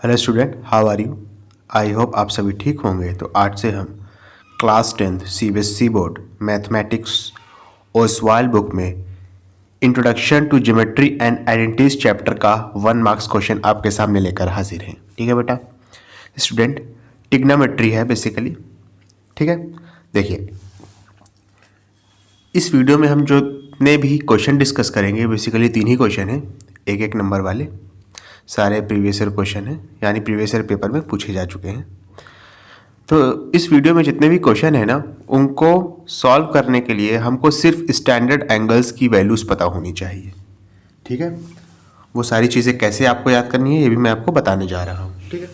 Hello student, how are you. I hope आप सभी ठीक होंगे। तो आज से हम class 10th CBSE board mathematics Oswal book में introduction to geometry and identities chapter का 1 मार्क्स क्वेश्चन आपके सामने लेकर हाजिर हैं। ठीक है बेटा स्टूडेंट, ट्रिग्नोमेट्री है बेसिकली। ठीक है, देखिए इस वीडियो में हम जो जितने भी क्वेश्चन डिस्कस करेंगे बेसिकली 3 ही क्वेश्चन हैं, एक नंबर वाले। सारे प्रीवियस ईयर क्वेश्चन हैं, यानी प्रीवियस ईयर पेपर में पूछे जा चुके हैं। तो इस वीडियो में जितने भी क्वेश्चन है ना, उनको सॉल्व करने के लिए हमको सिर्फ स्टैंडर्ड एंगल्स की वैल्यूज़ पता होनी चाहिए। ठीक है, वो सारी चीज़ें कैसे आपको याद करनी है ये भी मैं आपको बताने जा रहा हूँ। ठीक है,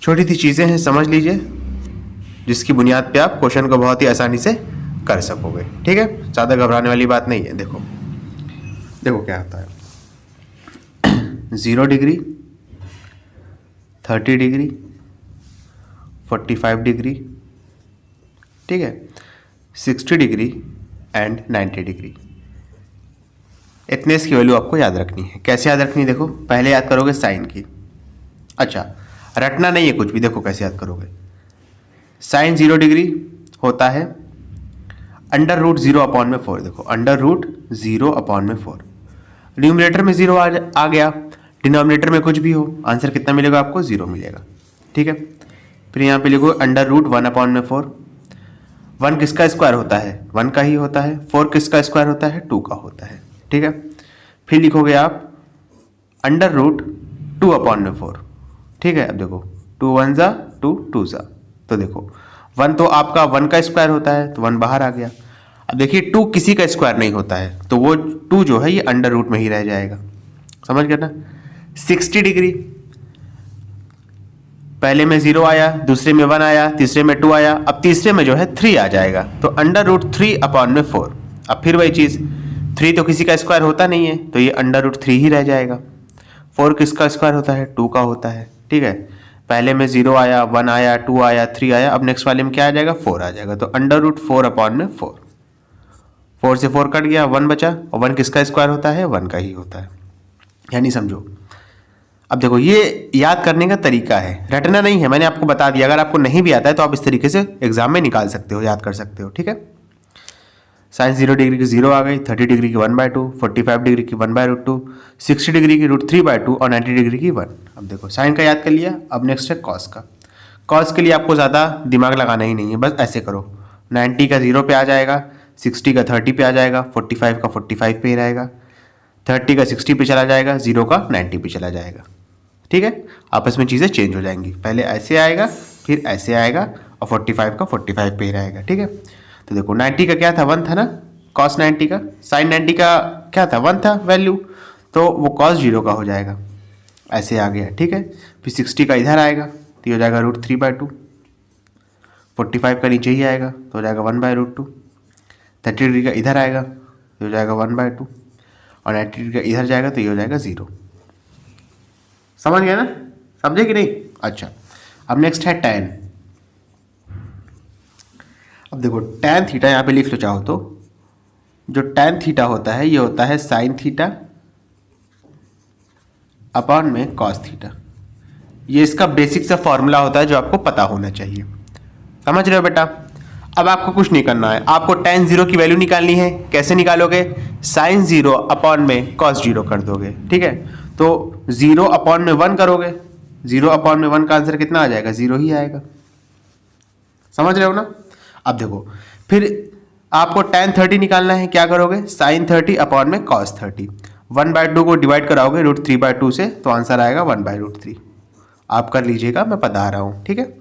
छोटी सी चीज़ें हैं, समझ लीजिए, जिसकी बुनियाद पे आप क्वेश्चन को बहुत ही आसानी से कर सकोगे। ठीक है, ज़्यादा घबराने वाली बात नहीं है। देखो क्या होता है, 0 डिग्री, 30 डिग्री, 45 डिग्री, ठीक है, 60 डिग्री एंड 90 डिग्री। इतने इसकी वैल्यू आपको याद रखनी है। कैसे याद रखनी है, देखो पहले याद करोगे साइन की। अच्छा, रटना नहीं है कुछ भी। देखो कैसे याद करोगे, साइन 0 डिग्री होता है अंडर रूट 0/4। देखो अंडर रूट 0/4। न्यूमरेटर में 0 आ गया, डिनोमिनेटर में कुछ भी हो, आंसर कितना मिलेगा आपको, 0 मिलेगा। ठीक है, फिर यहाँ पे लिखो अंडर रूट 1/4। 1 किसका स्क्वायर होता है, 1 का ही होता है। 4 किसका स्क्वायर होता है, 2 का होता है। ठीक है, फिर लिखोगे आप अंडर रूट 2/4। ठीक है, अब देखो 2 1 जा 2 2 जा, तो देखो 1 तो आपका 1 का स्क्वायर होता है, तो 1 बाहर आ गया। अब देखिए 2 किसी का स्क्वायर नहीं होता है, तो वो 2 जो है ये अंडर रूट में ही रह जाएगा। समझ गए ना। 60 डिग्री, पहले में 0 आया, दूसरे में 1 आया, तीसरे में 2 आया, अब तीसरे में जो है 3 आ जाएगा, तो अंडर रूट 3/4। अब फिर वही चीज़, 3 तो किसी का स्क्वायर होता नहीं है, तो ये अंडर रूट 3 ही रह जाएगा। 4 किसका स्क्वायर होता है, 2 का होता है। ठीक है, पहले में 0 आया, 1 आया, 2 आया, 3 आया, अब नेक्स्ट वाले में क्या आ जाएगा, 4 आ जाएगा, तो अंडर रूट 4/4। 4 से 4 कट गया, 1 बचा, और 1 किसका स्क्वायर होता है, 1 का ही होता है। यानी समझो। अब देखो ये याद करने का तरीका है, रटना नहीं है, मैंने आपको बता दिया। अगर आपको नहीं भी आता है तो आप इस तरीके से एग्जाम में निकाल सकते हो, याद कर सकते हो। ठीक है, साइन 0 डिग्री की 0 आ गई, 30 डिग्री की 1/2, 45 डिग्री की 1/√2, 60 डिग्री की √3/2 और 90 डिग्री की 1। अब देखो साइन का याद कर लिया, अब नेक्स्ट है कॉस का। कॉस के लिए आपको ज़्यादा दिमाग लगाना ही नहीं है, बस ऐसे करो। 90 का 0 पे आ जाएगा, 60 का 30 पे आ जाएगा, 45 का 45 पे ही रहेगा, 30 का 60 पे चला जाएगा, 0 का 90 पे चला जाएगा। ठीक है, आपस में चीज़ें चेंज हो जाएंगी, पहले ऐसे आएगा फिर ऐसे आएगा, और 45 का 45 पे ही रहेगा। ठीक है, तो देखो 90 का क्या था, 1 था ना, कॉस 90 का। साइन 90 का क्या था, 1 था वैल्यू, तो वो कॉस 0 का हो जाएगा, ऐसे आ गया। ठीक है, फिर 60 का इधर आएगा, तो ये हो जाएगा √3/2। 45 का नीचे ही आएगा, तो हो जाएगा 1/√2। 30 डिग्री का इधर आएगा, तो हो जाएगा 1/2, और 90 डिग्री का इधर जाएगा, तो ये हो जाएगा 0। समझ गया ना, समझे कि नहीं। अच्छा, अब नेक्स्ट है tan। अब देखो tan थीटा यहाँ पे लिख लो चाहो तो। जो tan थीटा होता है ये होता है साइन थीटा अपॉन में कॉस थीटा। ये इसका बेसिक सा फॉर्मूला होता है जो आपको पता होना चाहिए। समझ रहे हो बेटा। अब आपको कुछ नहीं करना है, आपको tan 0 की वैल्यू निकालनी है। कैसे निकालोगे, साइन 0 अपॉन में कॉस 0 कर दोगे। ठीक है, तो 0/1 करोगे, 0/1 का आंसर कितना आ जाएगा, 0 ही आएगा। समझ रहे हो ना। अब देखो फिर आपको tan 30 निकालना है। क्या करोगे, साइन 30 अपॉन में कॉस 30। 1/2 को डिवाइड कराओगे √3/2 से, तो आंसर आएगा 1/√3। आप कर लीजिएगा, मैं बता रहा हूँ। ठीक है,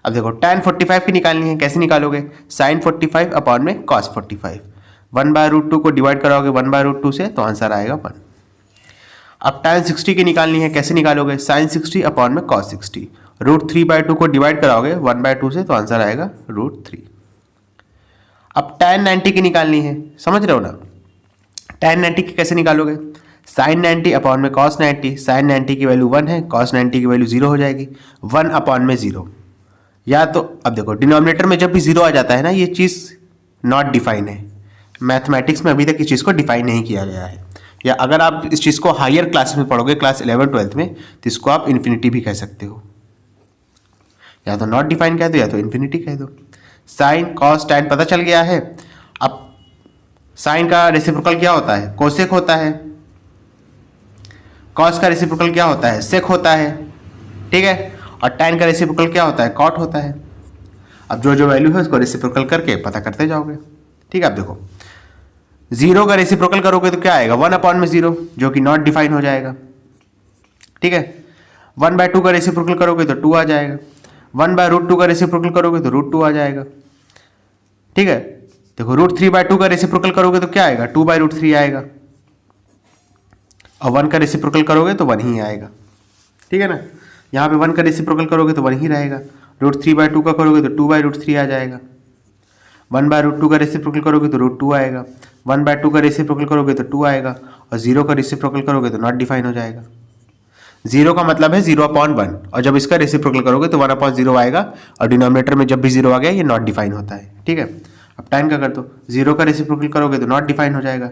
अब देखो tan 45 की निकालनी है। कैसे निकालोगे, साइन 45 अपॉन में कॉस 45। 1/√2 को डिवाइड कराओगे 1/√2 से, तो आंसर आएगा 1। अब tan 60 की निकालनी है। कैसे निकालोगे, साइन 60 अपॉन में कॉस 60। √3/2 को डिवाइड कराओगे 1/2 से, तो आंसर आएगा √3। अब tan 90 की निकालनी है। समझ रहे हो ना। tan 90 की कैसे निकालोगे, साइन 90 अपॉन में कॉस 90। साइन 90 की वैल्यू 1 है, कॉस 90 की वैल्यू 0 हो जाएगी। 1/0। या तो अब देखो डिनोमिनेटर में जब भी 0 आ जाता है ना, ये चीज़ नॉट डिफाइन है। मैथमेटिक्स में अभी तक इस चीज़ को डिफाइन नहीं किया गया है। या अगर आप इस चीज़ को हायर क्लास में पढ़ोगे, क्लास 11-12 में, तो इसको आप इन्फिनिटी भी कह सकते हो। या तो नॉट डिफाइन कह दो या तो इन्फिनिटी कह दो। साइन कॉस टैन पता चल गया है। अब साइन का रेसिप्रोकल क्या होता है? कोसेक होता है। कॉस का रेसिप्रोकल क्या होता है? सेक होता है, ठीक है। और टैन का रेसिप्रोकल क्या होता है? कॉट होता है। अब जो जो वैल्यू है उसको रेसिप्रोकल करके पता करते जाओगे, ठीक है। अब देखो, 0 का रेसिप्रोकल करोगे तो क्या आएगा? 1/0, जो कि नॉट डिफाइन हो जाएगा, ठीक है। 1/2 का रेसिप्रोकल करोगे तो 2 आ जाएगा। 1/√2 का रेसिप्रोकल करोगे तो √2 आ जाएगा, ठीक है। देखो, √3/2 का रेसिप्रोकल करोगे तो क्या आएगा? 2/√3 आएगा। और 1 का रेसिप्रोकल करोगे तो 1 ही आएगा, ठीक है ना। यहाँ पे 1 का रेसिप्रोकल करोगे तो 1 ही रहेगा। √3/2 का करोगे तो 2/√3 आ जाएगा। 1/√2 का रेसिप्रोकल करोगे तो √2 आएगा। 1/2 का रेसिप्रोकल करोगे तो 2 आएगा। और 0 का रेसिप्रोकल करोगे तो नॉट डिफाइन हो जाएगा। 0 का मतलब है 0/1, और जब इसका रेसिप्रोकल करोगे तो 1/0 आएगा। और डिनोमिनेटर में जब भी 0 आ गया ये नॉट डिफाइन होता है, ठीक है। अब टाइम का कर दो, 0 का रेसिप्रोकल करोगे तो नॉट डिफाइन हो जाएगा।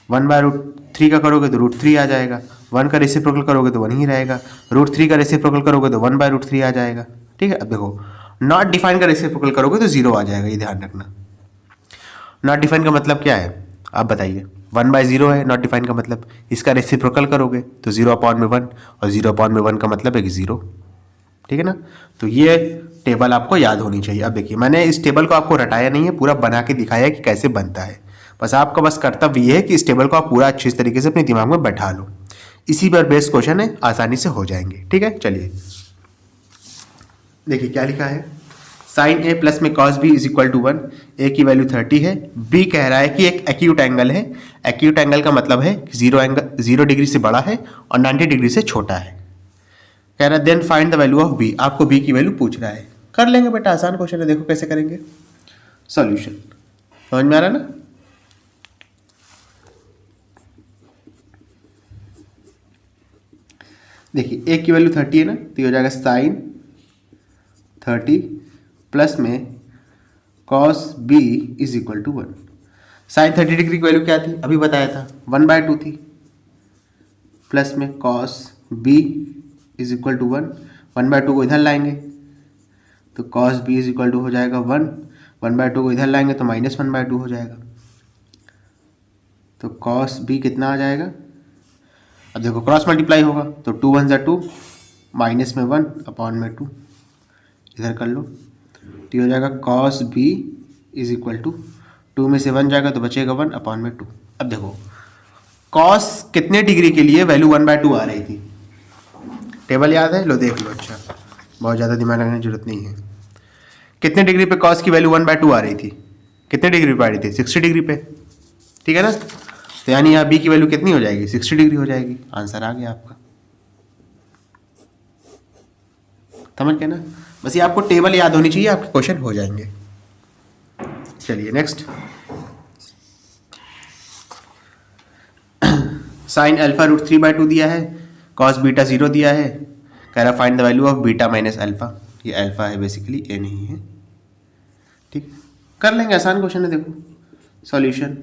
1/√3 का करोगे तो √3 आ जाएगा। 1 का रेसिप्रोकल करोगे तो 1 ही रहेगा। √3 का रेसिप्रोकल करोगे तो 1/√3 आ जाएगा, ठीक है। अब देखो, नॉट डिफाइन का रेसिप्रोकल करोगे तो 0 आ जाएगा, ये ध्यान रखना। नॉट डिफाइन का मतलब क्या है आप बताइए? 1/0 है नॉट डिफाइन का मतलब। इसका रेसिप्रोकल करोगे तो 0/1, और 0/1 का मतलब है कि 0, ठीक है ना। तो ये टेबल आपको याद होनी चाहिए। अब देखिए, मैंने इस टेबल को आपको रटाया नहीं है, पूरा बना के दिखाया है कि कैसे बनता है। बस आपका बस कर्तव्य ये है कि इस टेबल को आप पूरा अच्छी तरीके से अपने दिमाग में बैठा लो। इसी पर बेस्ड क्वेश्चन है, आसानी से हो जाएंगे, ठीक है। चलिए देखिए क्या लिखा है। साइन ए प्लस में cos B is equal to 1। A की वैल्यू 30 है। बी कह रहा है कि एक एक्यूट एंगल है। एक्यूट एंगल का मतलब है कि 0 डिग्री से बड़ा है और 90 डिग्री से छोटा है। कह रहा है then find the value of B. आपको बी की वैल्यू पूछ रहा है। कर लेंगे बेटा, आसान क्वेश्चन है, देखो कैसे करेंगे। सॉल्यूशन समझ में आ रहा है ना। देखिए, ए की वैल्यू 30 है ना, तो ये हो जाएगा साइन 30 प्लस में cos B is equal to 1। Sine 30 degree की वैल्यू क्या थी? अभी बताया था, 1/2 थी। प्लस में cos B is equal to 1। 1/2 को इधर लाएंगे तो cos B is equal to हो जाएगा 1। 1/2 को इधर लाएंगे तो -1/2 हो जाएगा। तो कॉस बी कितना आ जाएगा? अब देखो, क्रॉस मल्टीप्लाई होगा तो 2 1 ज़ा 2, माइनस में 1/2 इधर कर लो, तो ये हो जाएगा cos B is equal to 2 में से 1 जाएगा तो बचेगा 1/2। अब देखो, कॉस कितने डिग्री के लिए वैल्यू 1/2 आ रही थी? टेबल याद है? लो देख लो। अच्छा, बहुत ज़्यादा दिमाग लगाने की जरूरत नहीं है। कितने डिग्री पे कॉस की वैल्यू 1/2 आ रही थी? कितने डिग्री पे आ रही थी? 60 डिग्री पे, ठीक है ना। तो यानी यहाँ बी की वैल्यू कितनी हो जाएगी? 60 डिग्री हो जाएगी। आंसर आ गया आपका, समझ गए ना। बस ये आपको टेबल याद होनी चाहिए, आपके क्वेश्चन हो जाएंगे। चलिए नेक्स्ट। साइन अल्फा √3/2 दिया है, कॉस बीटा 0 दिया है। कह रहा find the value of beta minus alpha. ये अल्फा है बेसिकली, ए नहीं है, ठीक। कर लेंगे, आसान क्वेश्चन है। देखो solution,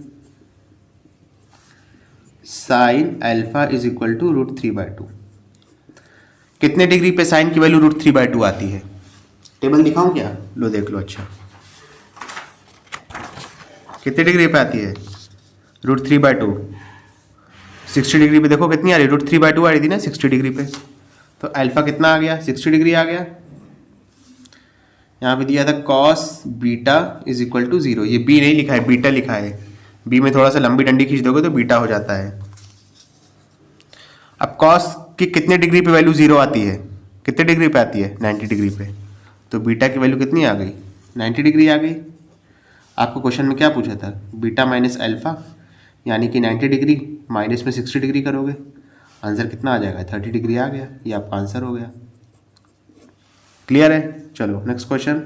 sine alpha is equal to √3/2। कितने डिग्री पे साइन की वैल्यू √3/2 आती है? टेबल दिखाऊं क्या? लो देख लो। अच्छा, कितने डिग्री पे आती है √3/2? 60 डिग्री पे। देखो कितनी आ रही है? √3/2 आ रही थी ना 60 डिग्री पे। तो अल्फा कितना आ गया? 60 डिग्री आ गया। यहाँ पे दिया था cos beta is equal to 0। ये बी नहीं लिखा है, बीटा लिखा है। बी में थोड़ा सा लंबी डंडी खींच दोगे तो बीटा हो जाता है। अब कॉस की कितने डिग्री पे वैल्यू 0 आती है? कितने डिग्री पे आती है? 90 डिग्री पे। तो बीटा की वैल्यू कितनी आ गई? 90 डिग्री आ गई। आपको क्वेश्चन में क्या पूछा था? बीटा माइनस अल्फा, यानी कि 90 डिग्री माइनस में 60 डिग्री करोगे, आंसर कितना आ जाएगा? 30 डिग्री आ गया। ये आपका आंसर हो गया। क्लियर है? चलो नेक्स्ट क्वेश्चन।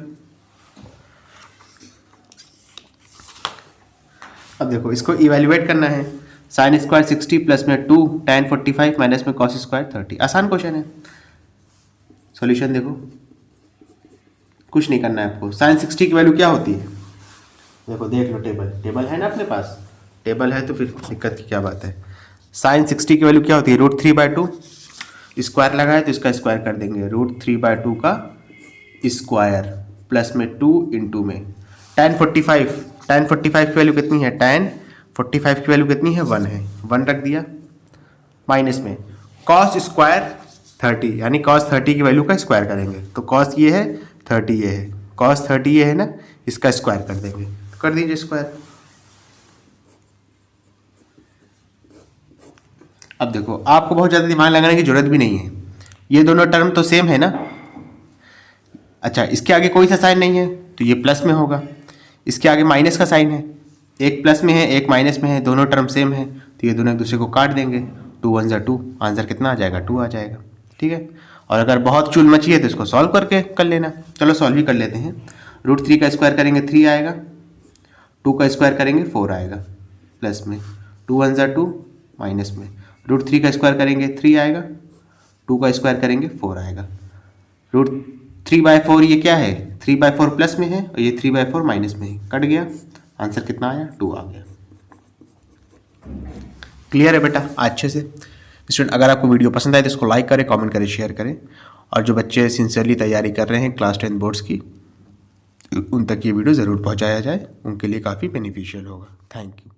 अब देखो, इसको इवेल्युएट करना है। साइन स्क्वायर 60 प्लस में 2 tan 45 माइनस में कॉस स्क्वायर 30। आसान क्वेश्चन है। सॉल्यूशन देखो, कुछ नहीं करना है आपको। साइन 60 की वैल्यू क्या होती है? देखो देख लो, टेबल है ना अपने पास। टेबल है तो फिर दिक्कत की क्या बात है। साइन 60 की वैल्यू क्या होती है, √3/2। स्क्वायर लगाए तो इसका स्क्वायर कर देंगे, √3/2 का स्क्वायर प्लस में 2 इंटू में tan 45 की वैल्यू कितनी है, tan 45 की वैल्यू कितनी है, 1 है, 1 रख दिया, माइनस में cos स्क्वायर 30, यानी cos 30 की वैल्यू का स्क्वायर करेंगे, तो cos ये है, 30 ये है, cos 30 ये है ना, इसका स्क्वायर कर देंगे, कर दीजिए स्क्वायर। अब देखो आपको बहुत ज़्यादा दिमाग लगाने की जरूरत भी नहीं है, ये दोनों टर्म तो सेम है ना। अच्छा, इसके आगे कोई सा साइन नहीं है तो ये प्लस में होगा, इसके आगे माइनस का साइन है, एक प्लस में है एक माइनस में है, दोनों टर्म सेम है तो ये दोनों एक दूसरे को काट देंगे, 2 1 जा 2, आंसर कितना आ जाएगा, 2 आ जाएगा। ठीक है, और अगर बहुत चूल मची है तो इसको सॉल्व करके कर लेना। चलो सॉल्व ही कर लेते हैं। √3 का स्क्वायर करेंगे 3 आएगा, 2 का स्क्वायर करेंगे 4 आएगा, प्लस में 2 1 जा 2, माइनस में √3 का स्क्वायर करेंगे 3 आएगा, 2 का स्क्वायर करेंगे 4 आएगा, √3/4 ये क्या है, 3/4 प्लस में है और ये 3/4 माइनस में है, कट गया, आंसर कितना आया, 2 आ गया। क्लियर है बेटा अच्छे से। स्टूडेंट अगर आपको वीडियो पसंद आए तो इसको लाइक करें, कमेंट करें, शेयर करें, और जो बच्चे सिंसियरली तैयारी कर रहे हैं क्लास 10 बोर्ड्स की, उन तक ये वीडियो ज़रूर पहुंचाया जाए, उनके लिए काफ़ी बेनिफिशियल होगा। Thank you.